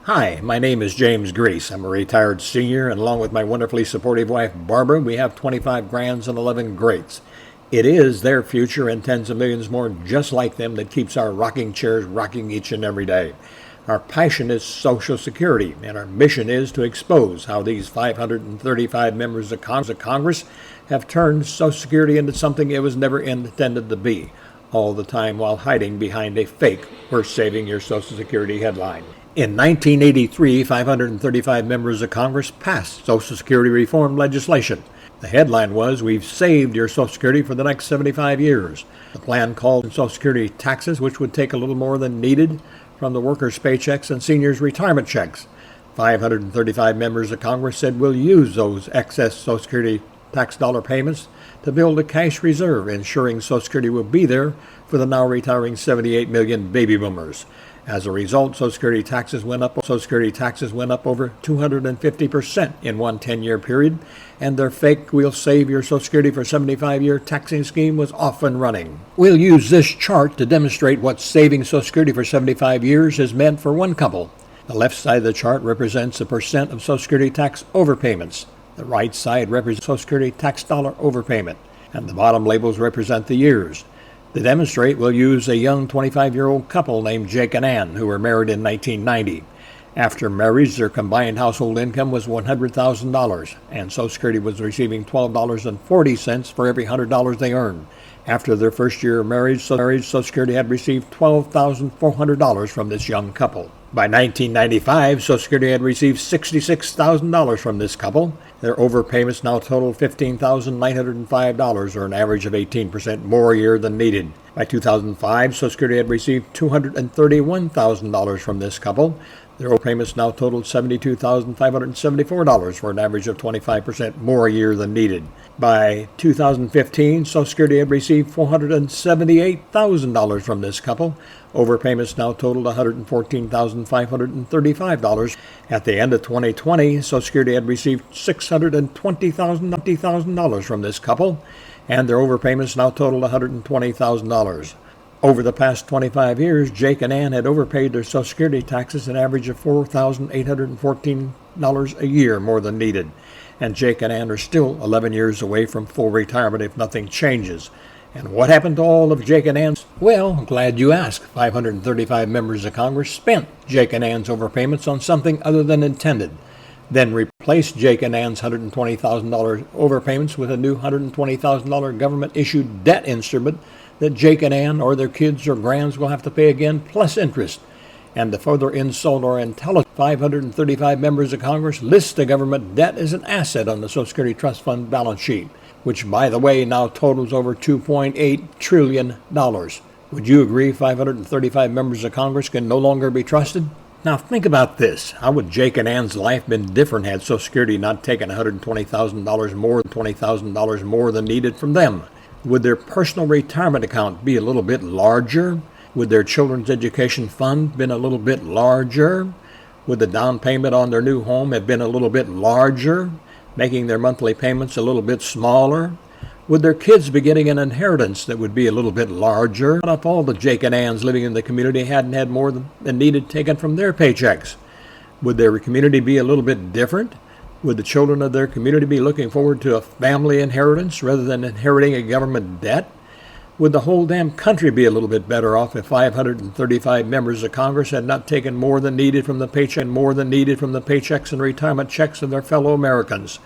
Hi, my name is James Grease. I'm a retired senior, and along with my wonderfully supportive wife, Barbara, we have 25 grands and 11 greats. It is their future and tens of millions more just like them that keeps our rocking chairs rocking each and every day. Our passion is Social Security, and our mission is to expose how these 535 members of Congress have turned Social Security into something it was never intended to be, all the time while hiding behind a fake "we're saving your Social Security" headline. In 1983, 535 members of Congress passed Social Security reform legislation. The headline was, "We've saved your Social Security for the next 75 years." The plan called for Social Security taxes, which would take a little more than needed from the workers' paychecks and seniors' retirement checks. 535 members of Congress said, "We'll use those excess Social Security tax dollar payments to build a cash reserve, ensuring Social Security will be there for the now retiring 78 million baby boomers." As a result, Social Security taxes went up over 250% in one 10-year period, and their fake "we'll save your Social Security for 75-year taxing scheme was off and running. We'll use this chart to demonstrate what saving Social Security for 75 years has meant for one couple. The left side of the chart represents the percent of Social Security tax overpayments. The right side represents Social Security tax dollar overpayment, and the bottom labels represent the years. To demonstrate, we'll use a young 25-year-old couple named Jake and Ann, who were married in 1990. After marriage, their combined household income was $100,000, and Social Security was receiving $12.40 for every $100 they earned. After their first year of marriage, Social Security had received $12,400 from this young couple. By 1995, Social Security had received $66,000 from this couple. Their overpayments now total $15,905, or an average of 18% more a year than needed. By 2005, Social Security had received $231,000 from this couple. Their overpayments now totaled $72,574, for an average of 25% more a year than needed. By 2015, Social Security had received $478,000 from this couple. Overpayments now totaled $114,535. At the end of 2020, Social Security had received $620,000 from this couple, and their overpayments now totaled $120,000. Over the past 25 years, Jake and Ann had overpaid their Social Security taxes an average of $4,814 a year more than needed, and Jake and Ann are still 11 years away from full retirement if nothing changes. And what happened to all of Jake and Ann's? Well, I'm glad you asked. 535 members of Congress spent Jake and Ann's overpayments on something other than intended, then replaced Jake and Ann's $120,000 overpayments with a new $120,000 government-issued debt instrument that Jake and Ann or their kids or grands will have to pay again, plus interest. And to further insult our intelligence, 535 members of Congress list the government debt as an asset on the Social Security Trust Fund balance sheet, which, by the way, now totals over $2.8 trillion. Would you agree 535 members of Congress can no longer be trusted? Now think about this. How would Jake and Ann's life been different had Social Security not taken $120,000 more than needed from them? Would their personal retirement account be a little bit larger? Would their children's education fund been a little bit larger? Would the down payment on their new home have been a little bit larger, making their monthly payments a little bit smaller? Would their kids be getting an inheritance that would be a little bit larger? What if all the Jake and Anns living in the community hadn't had more than needed taken from their paychecks? Would their community be a little bit different? Would the children of their community be looking forward to a family inheritance rather than inheriting a government debt? Would the whole damn country be a little bit better off if 535 members of Congress had not taken more than needed from the paychecks and retirement checks of their fellow Americans?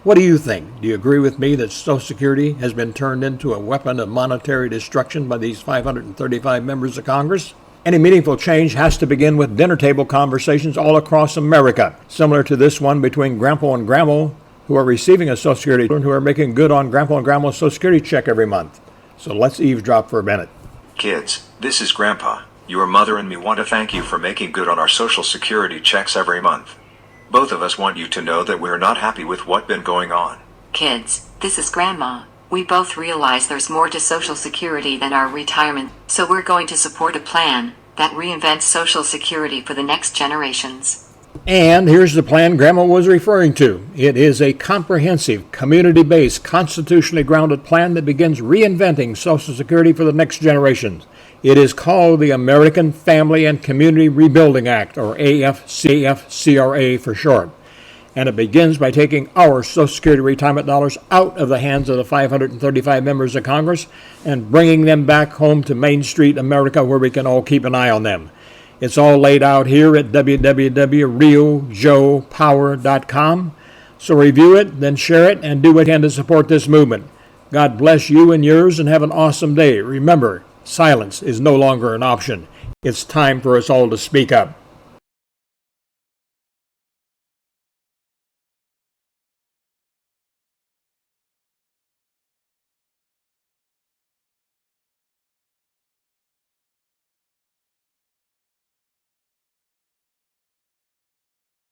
What do you think? Do you agree with me that Social Security has been turned into a weapon of monetary destruction by these 535 members of Congress? Any meaningful change has to begin with dinner table conversations all across America, similar to this one between Grandpa and Grandma, who are receiving a Social Security and who are making good on Grandpa and Grandma's Social Security check every month. So let's eavesdrop for a minute. Kids, this is Grandpa. Your mother and me want to thank you for making good on our Social Security checks every month. Both of us want you to know that we're not happy with what's been going on. Kids, this is Grandma. We both realize there's more to Social Security than our retirement, so we're going to support a plan that reinvents Social Security for the next generations. And here's the plan Grandma was referring to. It is a comprehensive, community-based, constitutionally grounded plan that begins reinventing Social Security for the next generations. It is called the American Family and Community Rebuilding Act, or AFCFCRA for short. And it begins by taking our Social Security retirement dollars out of the hands of the 535 members of Congress and bringing them back home to Main Street America, where we can all keep an eye on them. It's all laid out here at www.realjoepower.com. So review it, then share it, and do what you can to support this movement. God bless you and yours, and have an awesome day. Remember, silence is no longer an option. It's time for us all to speak up.